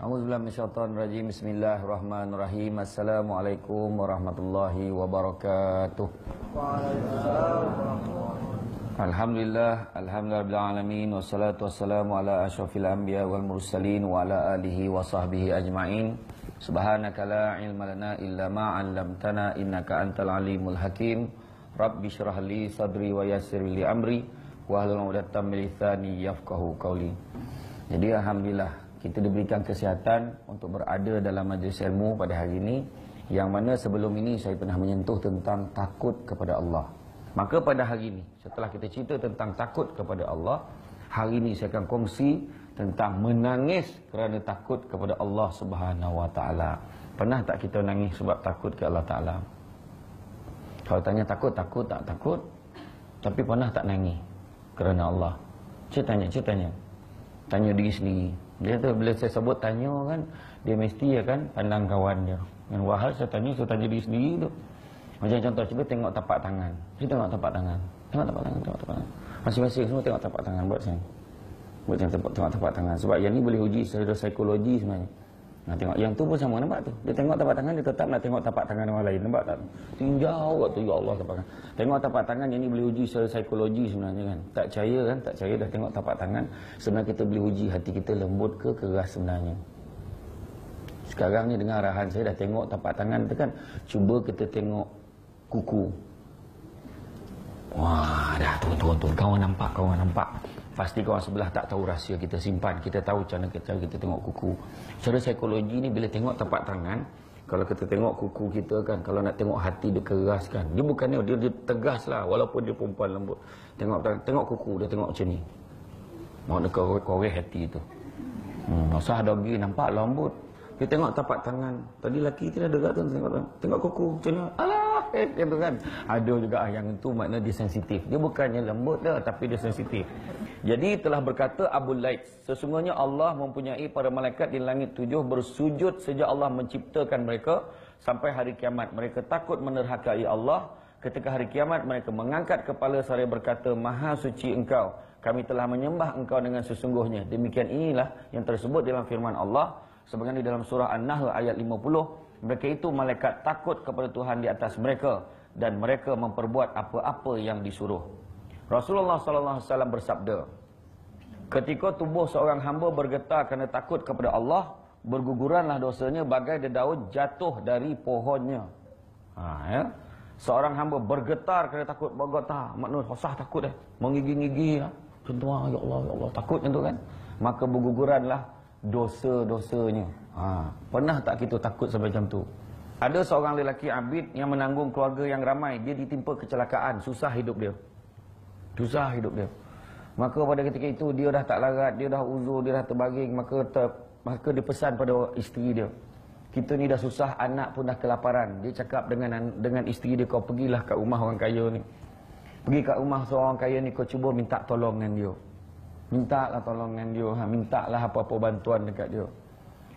A'udzubillahi minasyaitonir rajim. Bismillahirrahmanirrahim. Assalamualaikum warahmatullahi wabarakatuh. Alhamdulillah, alhamdulillahil alamin, wassalatu wassalamu ala asyrafil anbiya wal mursalin wa ala alihi wa sahbihi ajmain. Subhanaka la ilma lana illa ma 'allamtana innaka antal alimul hakim. Rabbi shrah li sadri wa yassir li amri wahlul 'uqdatam min lisani yafqahu qawli. Jadi alhamdulillah kita diberikan kesihatan untuk berada dalam majlis ilmu pada hari ini, yang mana sebelum ini saya pernah menyentuh tentang takut kepada Allah. Maka pada hari ini, setelah kita cerita tentang takut kepada Allah, hari ini saya akan kongsi tentang menangis kerana takut kepada Allah Subhanahu Wa Taala. Pernah tak kita nangis sebab takut ke Allah Taala? Kalau tanya takut tak takut, tapi pernah tak nangis kerana Allah? Saya tanya diri sendiri. Dia tu bila saya sebut tanya kan, dia mesti akan pandang kawan dia. Dan wahal saya tanya diri sendiri tu. Macam contoh, cuba tengok tapak tangan. Cuba tengok tapak tangan. Tengok tapak tangan. Masing-masing semua tengok tapak tangan. Buat tengok tapak tangan. Sebab yang ni boleh uji secara psikologi sebenarnya. Nah, tengok yang tu pun sama, nampak tu. Dia tengok tapak tangan, dia tetap nak tengok tapak tangan orang lain. Nampak tak? Tinjau waktu, ya Allah tapak tangan. Tengok tapak tangan, yang ni boleh uji secara psikologi sebenarnya kan. Tak percaya dah tengok tapak tangan. Sebenarnya kita boleh uji hati kita lembut ke keras sebenarnya. Sekarang ni dengan arahan saya dah tengok tapak tangan tu kan. Cuba kita tengok kuku. Wah, dah turun. Kawan nampak. Pasti kawan sebelah tak tahu rahsia kita simpan. Kita tahu cara kita tengok kuku. Cara psikologi ni bila tengok tapak tangan, kalau kita tengok kuku kita kan, kalau nak tengok hati dia keras kan. Dia bukannya dia tegas lah, walaupun dia perempuan lembut. Tengok kuku dia tengok macam ni. Mau dia korek hati tu. Usah dogi nampak lembut. Dia tengok tapak tangan. Tadi lelaki tidak dekat tu tengok kuku macam ni. Alah, gitu kan. Ada juga yang itu makna dia sensitif. Dia bukannya lembut dah, tapi dia sensitif. Jadi telah berkata Abu Laits, sesungguhnya Allah mempunyai para malaikat di langit 7 bersujud sejak Allah menciptakan mereka sampai hari kiamat. Mereka takut menerhakai Allah. Ketika hari kiamat mereka mengangkat kepala seraya berkata, Maha suci Engkau, kami telah menyembah Engkau dengan sesungguhnya. Demikian inilah yang tersebut dalam firman Allah sebagaimana di dalam surah An-Nahl ayat 50. Mereka itu malaikat takut kepada Tuhan di atas mereka dan mereka memperbuat apa-apa yang disuruh. Rasulullah SAW bersabda, ketika tubuh seorang hamba bergetar kerana takut kepada Allah, berguguranlah dosanya bagai dedaun jatuh dari pohonnya. Ya? Seorang hamba bergetar kerana takut, bergetar, maknanya rasa takut menggigih-gigih lah. Contoh, ya Allah, takut macam tu kan. Maka berguguranlah dosa-dosanya. Pernah tak kita takut sampai macam tu? Ada seorang lelaki abid yang menanggung keluarga yang ramai. Dia ditimpa kecelakaan, susah hidup dia. Maka pada ketika itu dia dah tak larat, dia dah uzur, dia dah terbaring. Maka dia pesan pada isteri dia, kita ni dah susah, anak pun dah kelaparan. Dia cakap dengan isteri dia, kau pergilah kat rumah orang kaya ni. Pergi kat rumah seorang kaya ni, kau cuba minta tolong dengan dia. Mintalah tolong dengan dia, mintalah apa-apa bantuan dekat dia.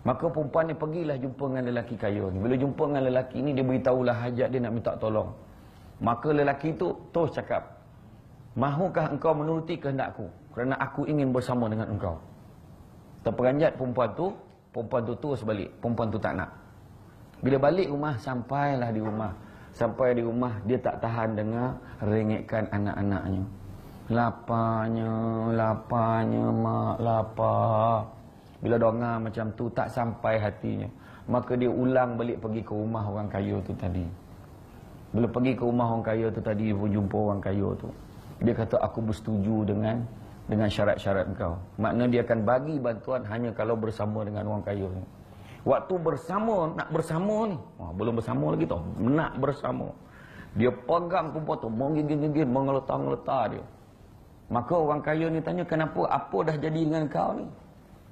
Maka perempuan ni pergilah jumpa dengan lelaki kaya ni. Bila jumpa dengan lelaki ni, dia beritahulah hajat dia nak minta tolong. Maka lelaki tu terus cakap, mahukah engkau menuruti kehendakku? Kerana aku ingin bersama dengan engkau. Terperanjat perempuan tu terus balik. Perempuan tu tak nak. Bila balik rumah, sampailah di rumah. Sampai di rumah, dia tak tahan dengar rengekkan anak-anaknya. Laparnya, mak, lapar. Bila dengar macam tu, tak sampai hatinya. Maka dia ulang balik pergi ke rumah orang kaya tu tadi. Bila pergi ke rumah orang kaya tu tadi, dia pun jumpa orang kaya tu. Dia kata, aku bersetuju dengan syarat-syarat engkau. Maknanya dia akan bagi bantuan hanya kalau bersama dengan orang kaya ni. Waktu nak bersama ni, belum bersama lagi tau, nak bersama. Dia pegang perempuan tu, menggigit-gigit, mengeletar-ngeletar dia. Maka orang kaya ni tanya, kenapa? Apa dah jadi dengan kau ni?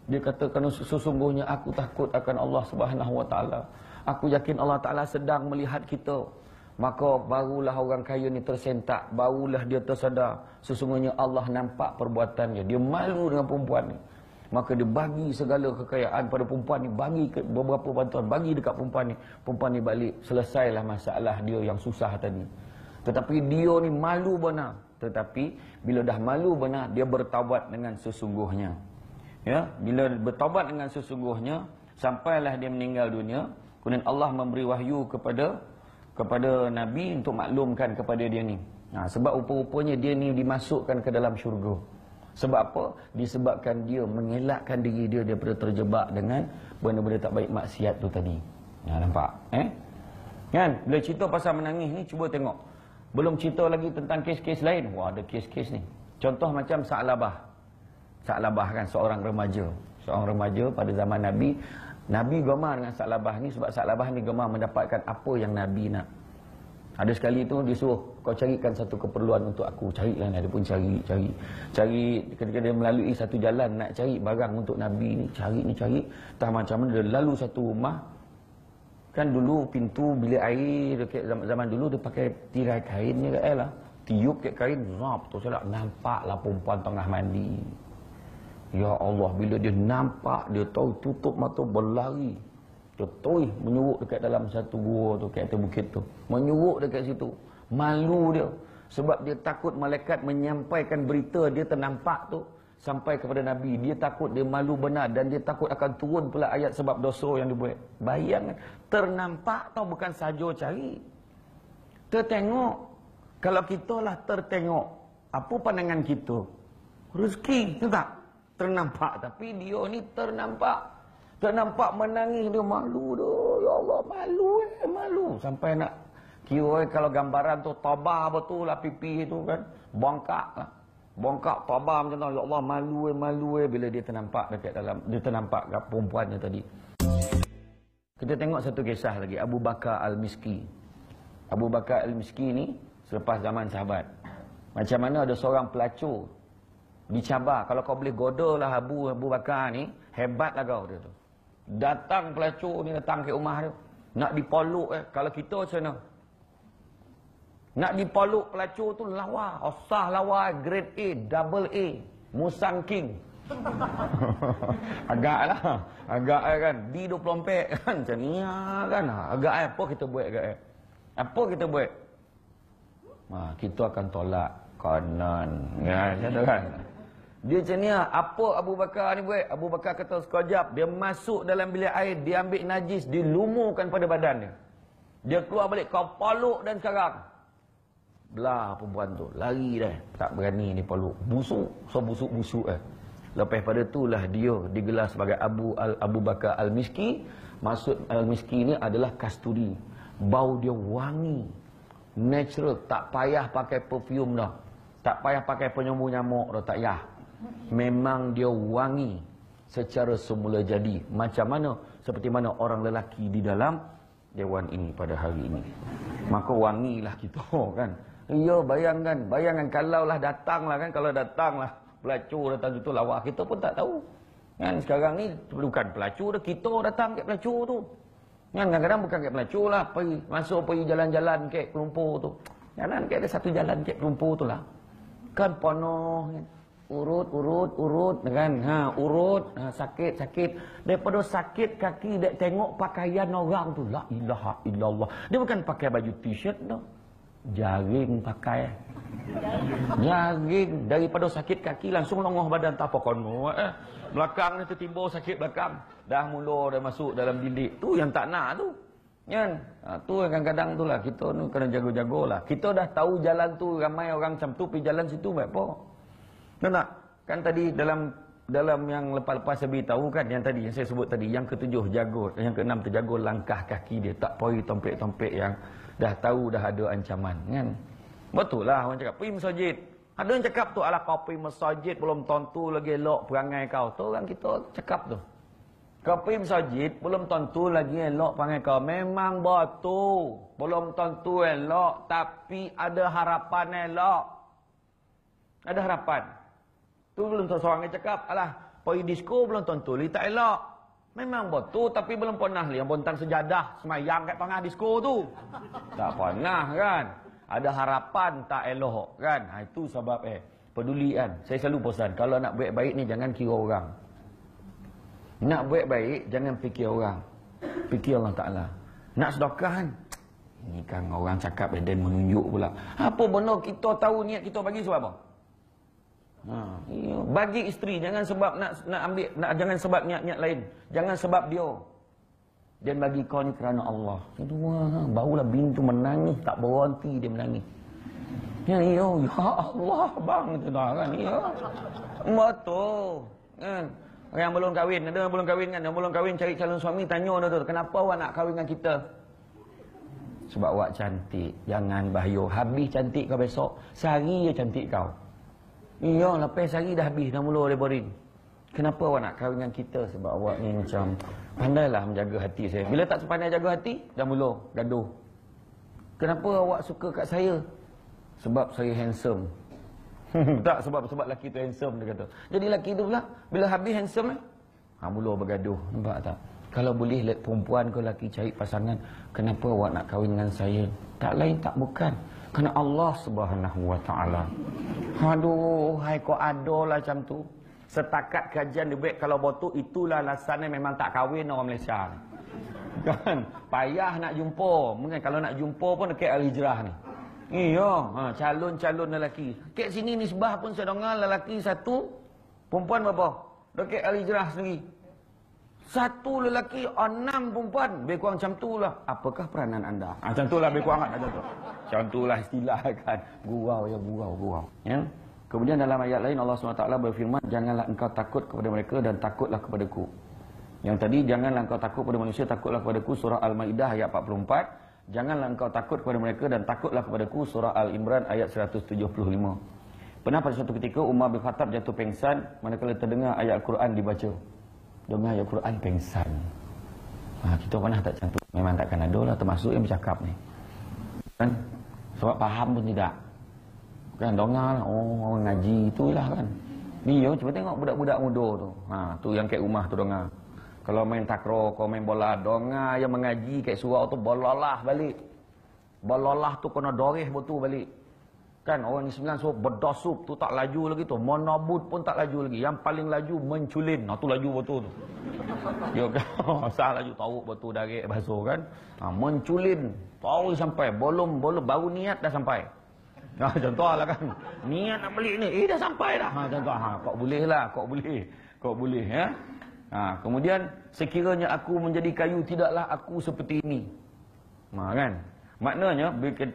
Dia kata, kerana sesungguhnya aku takut akan Allah Subhanahu Wa Taala. Aku yakin Allah Taala sedang melihat kita. Maka barulah orang kaya ni tersentak, barulah dia tersedar sesungguhnya Allah nampak perbuatannya. Dia malu dengan perempuan ni. Maka dia bagi segala kekayaan pada perempuan ni, bagi beberapa bantuan, bagi dekat perempuan ni. Perempuan ni balik, selesailah masalah dia yang susah tadi. Tetapi dia ni malu benar. Tetapi bila dah malu benar, dia bertaubat dengan sesungguhnya. Ya, bila bertaubat dengan sesungguhnya, Sampailah dia meninggal dunia. Kemudian Allah memberi wahyu kepada Nabi untuk maklumkan kepada dia ni. Sebab rupa-rupanya dia ni dimasukkan ke dalam syurga. Sebab apa? Disebabkan dia mengelakkan diri dia daripada terjebak dengan benda-benda tak baik maksiat tu tadi. Nampak? Kan? Bila cerita pasal menangis ni, cuba tengok. Belum cerita lagi tentang kes-kes lain. Wah, ada kes-kes ni. Contoh macam Sa'labah. Sa'labah kan, seorang remaja. Seorang remaja pada zaman Nabi. Nabi gemar dengan Sa'labah ni sebab Sa'labah ni gemar mendapatkan apa yang Nabi nak. Ada sekali tu dia suruh, kau carikan satu keperluan untuk aku. Carilah, dia pun cari. Ketika dia melalui satu jalan nak cari barang untuk Nabi ni, cari. Tak macam mana dia lalu satu rumah. Kan dulu pintu bilik air zaman dulu dia pakai tirai kain ni lah. Tiup kat kain, rap tu salah nampaklah perempuan tengah mandi. Ya Allah, bila dia nampak, dia tahu tutup mata berlari. Dia menyuruk dekat dalam satu gua tu, kat atas bukit tu. Menyuruk dekat situ. Malu dia. Sebab dia takut malaikat menyampaikan berita dia ternampak tu sampai kepada Nabi. Dia takut, dia malu benar dan dia takut akan turun pula ayat sebab dosa yang dia buat. Bayangkan, ternampak tau, bukan saja cari. Tertengok. Kalau kita lah tertengok, apa pandangan kita? Rezeki, tu tak? Ternampak, tapi dia ni ternampak menangis, dia malu dah. Ya Allah, malu. Sampai nak kira kalau gambaran tu tabah betul lah pipi tu kan. Bongkak tabah macam tu. Ya Allah, malu bila dia ternampak dekat dalam, dia ternampak kat perempuannya tadi. Kita tengok satu kisah lagi, Abu Bakar Al-Miski. Abu Bakar Al-Miski ni selepas zaman sahabat. Macam mana ada seorang pelacur dicabar, kalau kau boleh godalah Abu Bakar ni, hebatlah kau, dia tu. Datang pelacur ni, datang ke rumah dia. Nak dipoluk kalau kita macam mana? Nak dipoluk pelacur tu lawa, osah lawa, grade A, double A, Musang King. Agak kan, D24 kan, macam ni kan. Agak apa kita buat Apa kita buat? Kita akan tolak konon. Ya, macam kan. Dia macam ni, apa Abu Bakar ni buat? Abu Bakar kata sekejap, dia masuk dalam bilik air, dia ambil najis, dilumurkan pada badan dia. Dia keluar balik, kau poluk dan sekarang. Belah perempuan tu, lari dah. Tak berani ni poluk. Busuk, busuk. Lepas pada itulah dia digelar sebagai Abu Bakar Al-Miski. Maksud Al-Miski ni adalah kasturi. Bau dia wangi, natural, tak payah pakai perfume dah. Tak payah pakai penyembuh nyamuk dah, tak payah. Memang dia wangi secara semula jadi. Macam mana? Seperti mana orang lelaki di dalam dewan ini pada hari ini. Maka wangilah kita kan. Ya, bayangkan kalaulah datanglah kan, kalau datanglah pelacur datang situ lawa, kita pun tak tahu. Kan sekarang ni bukan pelacur dah, kita datang kat pelacur tu. Kan kadang-kadang bukan kat pelacur lah, pergi jalan-jalan kat lumpur tu. Jalan kat ada satu jalan kat lumpur tu lah. Kan penuh kan. Urut kan. Urut, sakit. Daripada sakit kaki dek tengok pakaian orang tu, la ilaha illallah. Dia bukan pakai baju t-shirt dah. Jaring pakai. Jaring. Daripada sakit kaki langsung longoh badan, tak apa kono. Belakang ni tertimbul sakit belakang. Dah mula dah masuk dalam bilik. Tu yang tak nak tu. Kan? Tu kadang-kadang tu lah. Kita ni kena jago-jago lah. Kita dah tahu jalan tu, ramai orang macam tu pergi jalan situ baik apa. Tak? Kan tadi dalam yang lepas-lepas saya beritahu kan, yang tadi yang saya sebut tadi, yang ketujuh jago, yang keenam terjaga langkah kaki dia, tak pergi tompek-tompek yang dah tahu dah ada ancaman kan. Betul lah orang cakap pergi masjid. Ada yang cakap tu, alah kau pergi masjid belum tentu lagi elok perangai kau. Tu orang kita cakap tu. Kau pergi masjid belum tentu lagi elok perangai kau. Memang betul, belum tentu elok, tapi ada harapan elok. Ada harapan. Tu belum tentu seorang yang cakap, alah pergi disko belum tentu li tak elok. Memang betul, tapi belum pernah li yang bontang sejadah semayang kat tengah disko tu. Tak pernah kan. Ada harapan tak elok kan. Itu sebab peduli kan. Saya selalu pesan, kalau nak buat baik ni jangan kira orang. Nak buat baik jangan fikir orang. Fikir Allah Ta'ala. Nak sedekah kan. Ini kan orang cakap dan menunjuk pula. Apa benar kita tahu niat kita bagi sebab apa? Bagi isteri jangan sebab nak ambil, jangan sebab niat-niat lain. Jangan sebab dia. Dan bagi kau ni kerana Allah. Kedua, barulah bintu menangis, tak berhenti dia menangis. Ya Allah bang, tu dah kan. Ya. Betul. Kan? Yang belum kahwin, ada yang belum kahwin kan, yang belum kahwin cari calon suami, tanya dia tu, kenapa awak nak kahwin dengan kita? Sebab awak cantik. Jangan bahaya. Habis cantik kau besok, sehari je cantik kau. Iya, lepas sehari dah habis, dah mula laboring. Kenapa awak nak kahwin dengan kita? Sebab awak ni macam pandailah menjaga hati saya. Bila tak sepandai jaga hati, dah mula gaduh. Kenapa awak suka kat saya? Sebab saya handsome. Tak, sebab lelaki tu handsome, dia kata. Jadi lelaki tu pula, bila habis handsome mula bergaduh. Nampak tak? Kalau boleh perempuan ke lelaki cari pasangan, kenapa awak nak kahwin dengan saya? Tak lain tak bukan kerana Allah Subhanahu Wa Taala. Aduh, hai kau adolah macam tu. Setakat kajian dia kalau betul itulah alasannya memang tak kahwin orang Malaysia. Kan? Payah nak jumpa. Mungkin kalau nak jumpa pun dekat Al-Hijrah ni. Iya, calon-calon lelaki. Kat sini nisbah pun saya dengar lelaki satu, perempuan berapa? Dekat Al-Hijrah sendiri. Satu lelaki, 6 perempuan. Lebih kurang macam tu lah. Apakah peranan anda? Macam tu lah lebih kurang macam tu. Macam tu lah istilah kan. Gurau ya, gurau. Ya. Kemudian dalam ayat lain Allah SWT berfirman, janganlah engkau takut kepada mereka dan takutlah kepadaku. Yang tadi, janganlah engkau takut kepada manusia, takutlah kepadaku. Surah Al-Ma'idah ayat 44. Janganlah engkau takut kepada mereka dan takutlah kepadaku. Surah Al-Imran ayat 175. Pernah pada suatu ketika Umar bin Khattab jatuh pengsan manakala terdengar ayat Al-Quran dibaca. Dengar ayat Al-Quran pengsan. Kita pernah tak macam tu? Memang takkan ada lah, termasuk yang bercakap ni. Kan? Sebab faham pun tidak. Kan dengar lah, orang ngaji itulah kan. Ni cuba tengok budak-budak muda tu. Tu yang kat rumah tu dengar. Kalau main takraw, kau main bola, dengar yang mengaji kat surau tu bolalah balik. Bolalah tu kena doreh betul balik. Kan orang ni sembilan suruh berdasup tu tak laju lagi tu. Monobut pun tak laju lagi. Yang paling laju menculin. Tu laju betul tu. Ya kan? Asal laju tahu betul dari basuh kan. Menculin. Tahu sampai. Belum baru niat dah sampai. Contohlah kan. Niat nak beli ni. Dah sampai dah. Contoh. Kok boleh ya. Kemudian sekiranya aku menjadi kayu, tidaklah aku seperti ini. Kan? Maknanya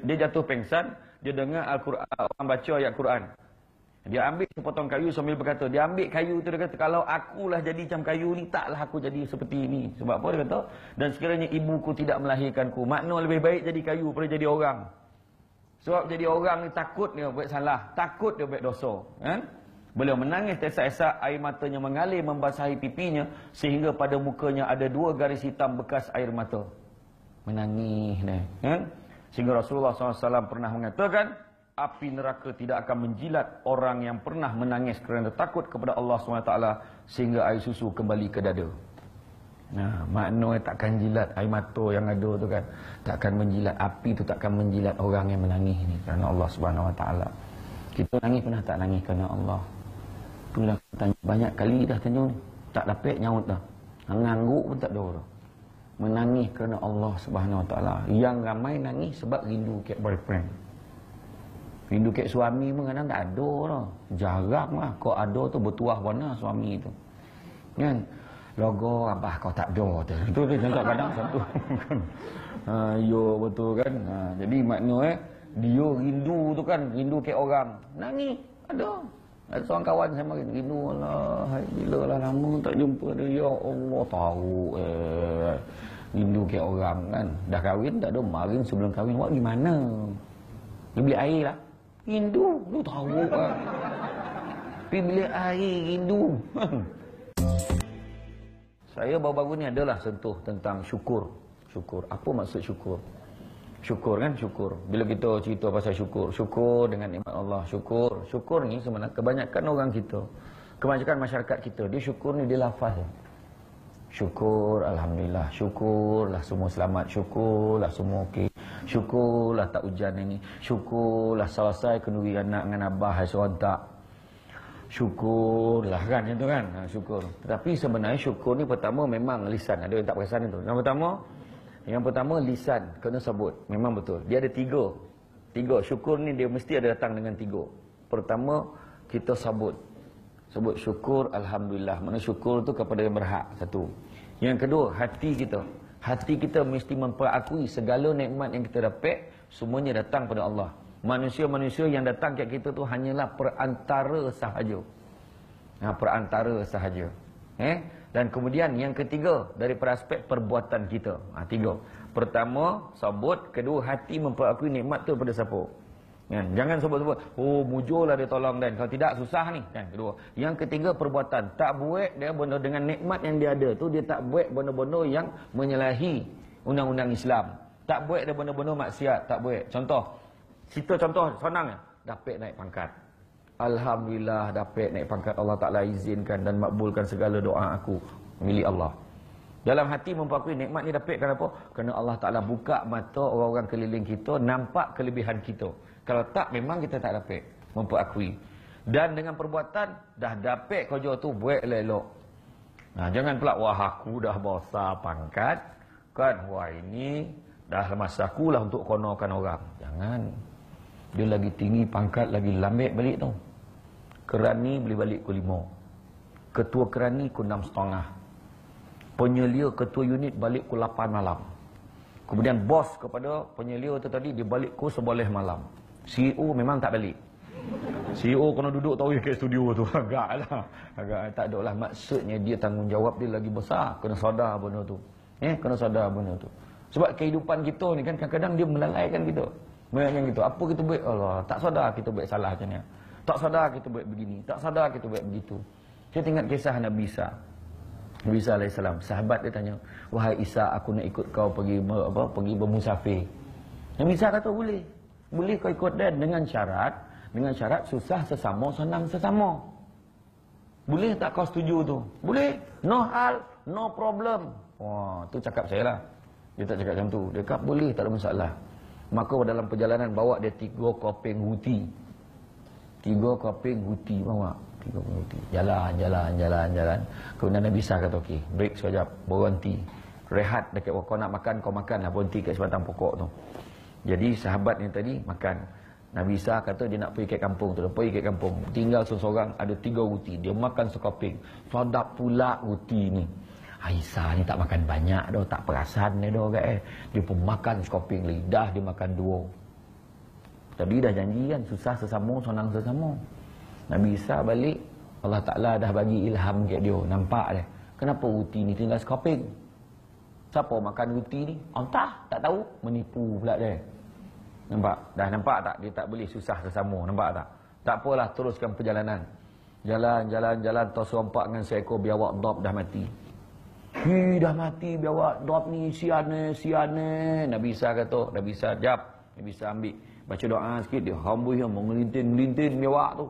dia jatuh pengsan, dia dengar Al-Quran, orang baca ayat Quran. Dia ambil sepotong kayu sambil berkata, dia ambil kayu tu, dia kata, kalau akulah jadi macam kayu ni, taklah aku jadi seperti ini. Sebab apa dia kata? Dan sekiranya ibuku tidak melahirkanku, makna lebih baik jadi kayu daripada jadi orang. Sebab jadi orang ni takut dia buat salah, takut dia buat dosa. Kan? Beliau menangis tesak-esak, air matanya mengalir membasahi pipinya, sehingga pada mukanya ada 2 garis hitam bekas air mata. Menangis ni. Kan? Sehingga Rasulullah SAW pernah mengatakan, api neraka tidak akan menjilat orang yang pernah menangis kerana takut kepada Allah SWT sehingga air susu kembali ke dada. Maknanya takkan jilat air mata yang ada tu kan. Takkan menjilat, api tu takkan menjilat orang yang menangis ni kerana Allah SWT. Kita nangis pernah tak nangis kerana Allah? Itulah tanya, banyak kali dah tanya ni. Tak dapat nyaut dah. Ngangguk pun tak ada dah. Menangis kerana Allah SWT. Yang ramai nangis sebab rindu kat boyfriend. Rindu kat suami pun kadang tak ada lah. Jarang lah. Kau ada tu bertuah warna suami tu. Kan? Logo abah kau tak ada tu. Itu dia contoh kadang satu. Yo betul kan. Jadi maknanya dia rindu tu kan. Rindu kat orang. Nangis. Ada. Ada seorang kawan saya makin rindu. Allah. Bila lah lama tak jumpa dia. Ya Allah tahu. Rindu kat orang kan. Dah kahwin tak ada. Marin sebelum kahwin. Awak gimana? Dia beli air lah. Rindu. Lu tahu kan. Pergi beli air. Rindu. Saya baru-baru ni adalah sentuh tentang syukur. Syukur. Apa maksud syukur? Syukur kan? Syukur. Bila kita cerita pasal syukur. Syukur dengan nikmat Allah. Syukur. Syukur ni sebenarnya kebanyakan orang kita. Kebanyakan masyarakat kita. Dia syukur ni dia lafaz. Syukur. Alhamdulillah. Syukurlah semua selamat. Syukurlah semua okey. Syukurlah tak hujan ini. Syukurlah selesai kenduri anak dengan abah hai serontak. Syukurlah kan macam tu kan. Syukur. Tetapi sebenarnya syukur ni pertama memang lisan. Ada yang tak perasan itu. Yang pertama lisan kena sebut. Memang betul. Dia ada 3. Syukur ni dia mesti ada datang dengan 3. Pertama kita sebut syukur alhamdulillah. Mana syukur tu kepada yang berhak. 1. Yang kedua hati kita. Hati kita mesti memperakui segala nikmat yang kita dapat, semuanya datang pada Allah. Manusia-manusia yang datang kat kita tu hanyalah perantara sahaja. Perantara sahaja. Dan kemudian yang ketiga, daripada aspek perbuatan kita. Tiga. Pertama, sabut. Kedua, hati memperakui nikmat tu pada siapa. Jangan sebut-sebut, oh mujurlah dia tolong, dan kalau tidak susah ni. Kedua. Yang ketiga, perbuatan. Tak buat dia benda dengan nikmat yang dia ada tu, dia tak buat benda-benda yang menyalahi undang-undang Islam. Tak buat dia benda-benda maksiat, tak buat. Contoh, kita contoh senang, dapat naik pangkat. Alhamdulillah dapat naik pangkat, Allah Ta'ala izinkan dan makbulkan segala doa aku milik Allah. Dalam hati memperakui nikmat ni dapat kenapa? Kerana Allah Ta'ala buka mata orang-orang keliling kita, nampak kelebihan kita. Kalau tak, memang kita tak dapat memperakui. Dan dengan perbuatan, dah dapat kerja tu, buat elok. Jangan pula, wah aku dah besar pangkat, kan, wah ini dah masa aku lah untuk konorkan orang. Jangan. Dia lagi tinggi pangkat, lagi lambat balik tu. Kerani boleh balik ke 5. Ketua kerani ke 6.5. Penyelia ketua unit balik ke 8 malam. Kemudian bos kepada penyelia tu tadi, dia balik ke 11 malam. CEO memang tak balik. CEO kena duduk tahu kat studio tu. Agaklah. Agak tak ada lah. Maksudnya dia tanggungjawab dia lagi besar. Kena sadar benda tu. Kena sadar benda tu. Sebab kehidupan kita ni kan kadang-kadang dia melalaikan kita. Melalaikan kita. Apa kita buat? Allah, tak sadar kita buat salah macam ni. Tak sadar kita buat begini. Tak sadar kita buat begitu. Saya tengok kisah Nabi Isa. Nabi Isa AS. Sahabat dia tanya, wahai Isa, aku nak ikut kau pergi bermusafir. Nabi Isa kata boleh. Boleh kau ikut dia dengan syarat susah sesama, senang sesama. Boleh tak kau setuju tu? Boleh. No hal, no problem. Wah, tu cakap saya lah. Dia tak cakap macam tu. Dia kata boleh, tak ada masalah. Maka dalam perjalanan bawa dia 3 kopeng huti. 3 kopeng huti bawa. 3 kopeng huti. Jalan. Kemudian Nabi Isa kata, okey, break sekejap, berhenti. Rehat dekat kau nak makan, kau makan lah, berhenti kat sebatang pokok tu. Jadi sahabat ni tadi makan. Nabi Isa kata dia nak pergi ke kampung tu. Pergi ke kampung. Tinggal seorang, ada 3 ruti. Dia makan sekoping. Sedap pula ruti ni. Aisyah ni tak makan banyak dah. Tak perasan dia dah. Dia pun makan sekoping. Lidah dia makan 2. Tadi dah janji kan. Susah sesama, senang sesama. Nabi Isa balik. Allah Ta'ala dah bagi ilham kat dia. Nampak dia. Kenapa ruti ni tinggal sekoping? Siapa makan ruti ni? Entah. Tak tahu. Menipu pula dia. Nampak? Dah nampak tak? Dia tak boleh susah sesama. Nampak tak? Tak apalah, teruskan perjalanan. Jalan. Tos rompak dengan seekor biawak dop dah mati. Dah mati biawak dop ni. Sian ni. Nabi Isa kata. Nabi Isa jap. Nabi Isa ambil. Baca doa sikit. Dia hambui yang melintin biawak tu.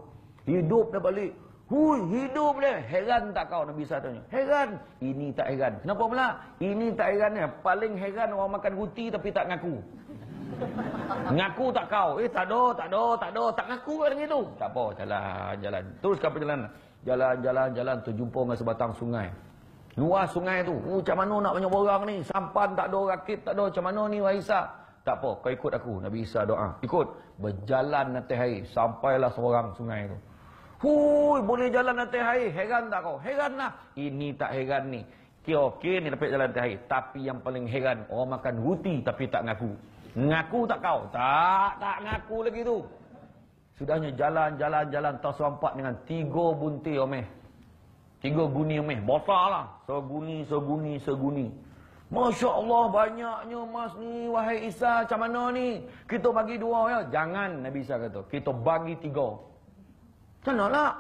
Hidup dah balik. Hidup dia. Heran tak kau? Nabi Isa tanya. Heran. Ini tak heran. Kenapa pula? Ini tak heran. Paling heran orang makan ruti tapi tak ngaku. Ngaku tak kau? Tak ada. Tak ngaku kan gitu. Tak apa, jalan. Teruskan perjalanan. Jalan. Terjumpa dengan sebatang sungai. Luas sungai tu. Macam mana nak banyak orang ni? Sampan tak ada, rakit tak ada. Macam mana ni, wahai Isa? Tak apa, kau ikut aku. Nabi Isa doa. Ikut. Berjalan atas air. Sampailah seorang sungai tu. Boleh jalan atas air. Heran tak kau? Heran lah. Ini tak heran ni. Okey ni dapat jalan atas air. Tapi yang paling heran, orang makan ruti tapi tak ngaku. Ngaku tak kau? Tak ngaku lagi tu. Sudahnya jalan. Tos rompak dengan 3 buntir omeh. 3 guni omeh. Besar lah. Seguni. Masya Allah, banyaknya emas ni. Wahai Isa, macam mana ni? Kita bagi 2 ya. Jangan, Nabi Isa kata. Kita bagi 3. Macam mana lah?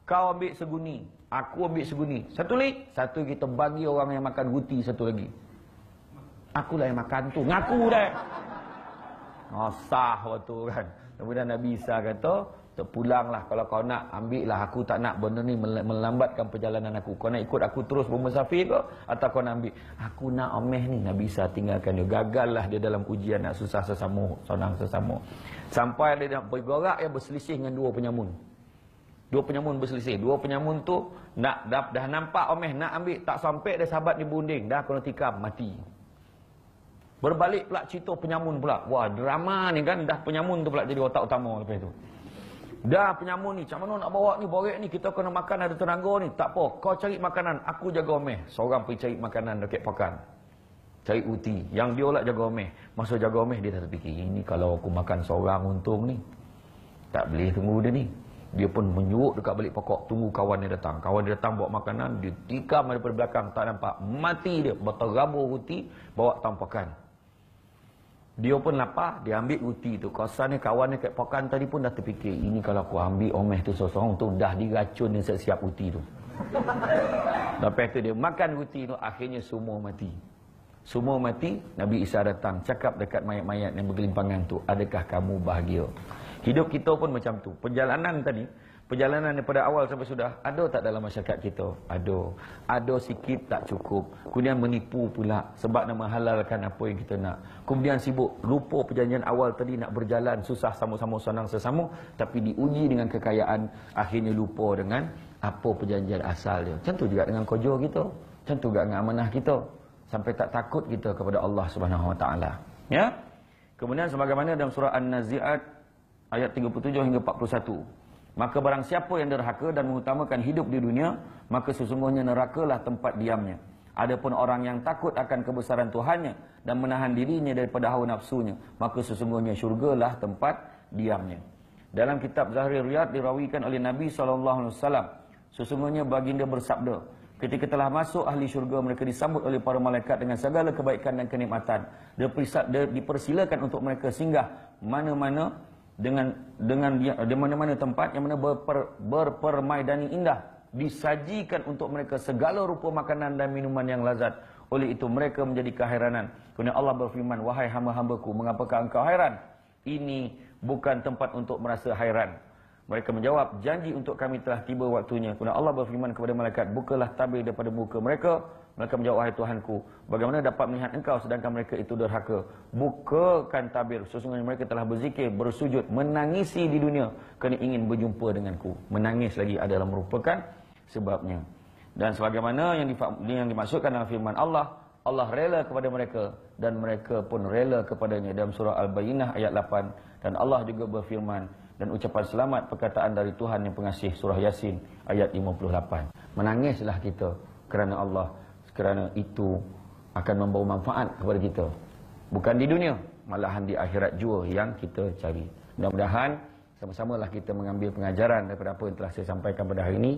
Kau ambil seguni. Aku ambil seguni. Satu kita bagi orang yang makan ruti satu lagi. Akulah yang makan tu. Ngaku dah. Sah waktu kan. Kemudian Nabi Isa kata, terpulanglah. Kalau kau nak, ambil lah. Aku tak nak benda ni melambatkan perjalanan aku. Kau nak ikut aku terus bermusafir ke? Atau kau nak ambil? Aku nak omeh ni. Nabi Isa tinggalkan dia. Gagallah dia dalam ujian nak susah sesama, senang sesama. Sampai dia nak bergerak, dia berselisih dengan 2 penyamun. 2 penyamun berselisih. 2 penyamun tu dah nampak omeh nak ambil. Tak sampai dia sahabat di bunding. Dah kena tikam, mati. Berbalik pula cerita penyamun pula. Wah, drama ni kan. Dah penyamun tu pula jadi otak utama lepas tu. Dah penyamun ni, macam mana nak bawa ni, borek ni, kita kena makan, ada tenaga ni. Tak apa, kau cari makanan, aku jaga omeh. Seorang pergi cari makanan dekat pakan. Cari uti. Yang dia lah jaga omeh. Masa jaga omeh dia tak terfikir, ini kalau aku makan seorang untung ni, tak boleh tunggu dia ni. Dia pun menyuruk dekat balik pokok, tunggu kawan dia datang. Kawan dia datang bawa makanan, dia tikam daripada belakang, tak nampak. Mati dia, berterabur roti, bawa tampakan. Dia pun lapar, dia ambil roti tu. Kawasan ni kawan dia kat pokan tadi pun dah terfikir, ini kalau aku ambil omeh tu seorang tu, dah diracun dia siap-siap roti tu. Lepas tu dia makan roti tu, akhirnya semua mati. Semua mati, Nabi Isa datang, cakap dekat mayat-mayat yang bergelimpangan tu, adakah kamu bahagia? Hidup kita pun macam tu. Perjalanan tadi, perjalanan daripada awal sampai sudah, ada tak dalam masyarakat kita? Ada. Ada sikit tak cukup. Kemudian menipu pula sebab nak menghalalkan apa yang kita nak. Kemudian sibuk, lupa perjanjian awal tadi nak berjalan, susah sama-sama senang sesama, tapi diuji dengan kekayaan, akhirnya lupa dengan apa perjanjian asal dia. Macam tu juga dengan kerja kita. Macam tu juga dengan amanah kita. Sampai tak takut kita kepada Allah Subhanahu Wa Taala. Ya. Kemudian sebagaimana dalam surah An-Nazi'at ayat 37 hingga 41. Maka barang siapa yang derhaka dan mengutamakan hidup di dunia, maka sesungguhnya nerakalah tempat diamnya. Adapun orang yang takut akan kebesaran Tuhannya dan menahan dirinya daripada hawa nafsunya, maka sesungguhnya syurgalah tempat diamnya. Dalam kitab Zahir Riyad dirawikan oleh Nabi SAW, sesungguhnya baginda bersabda, ketika telah masuk ahli syurga, mereka disambut oleh para malaikat dengan segala kebaikan dan kenikmatan. Dipersilakan untuk mereka singgah mana-mana di mana-mana tempat yang mana berpermaidani indah. Disajikan untuk mereka segala rupa makanan dan minuman yang lazat. Oleh itu mereka menjadi keheranan. Kemudian Allah berfirman, wahai hamba-hambaku, mengapakah engkau hairan? Ini bukan tempat untuk merasa hairan. Mereka menjawab, janji untuk kami telah tiba waktunya. Kemudian Allah berfirman kepada malaikat, bukalah tabir daripada muka mereka. Mereka menjawab, wahai Tuhanku, bagaimana dapat melihat engkau sedangkan mereka itu derhaka? Bukakan tabir, sesungguhnya mereka telah berzikir, bersujud, menangisi di dunia kerana ingin berjumpa denganku. Menangis lagi adalah merupakan sebabnya. Dan sebagaimana yang dimaksudkan dalam firman Allah, Allah rela kepada mereka dan mereka pun rela kepadanya dalam surah Al-Bayyinah ayat 8. Dan Allah juga berfirman, dan ucapan selamat perkataan dari Tuhan yang pengasih, surah Yasin ayat 58. Menangislah kita kerana Allah, kerana itu akan membawa manfaat kepada kita, bukan di dunia, malahan di akhirat jua yang kita cari. Mudah-mudahan sama-samalah kita mengambil pengajaran daripada apa yang telah saya sampaikan pada hari ini.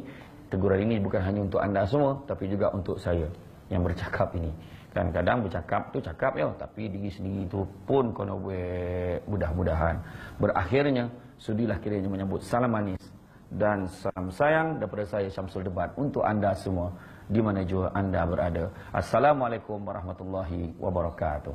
Teguran ini bukan hanya untuk anda semua, tapi juga untuk saya yang bercakap ini. Kadang-kadang bercakap tu cakap ya, tapi diri sendiri itu pun kena buat. Mudah-mudahan berakhirnya sudilah kiranya menyambut salam manis dan salam sayang daripada saya Syamsul Debat untuk anda semua di mana jua anda berada. Assalamualaikum warahmatullahi wabarakatuh.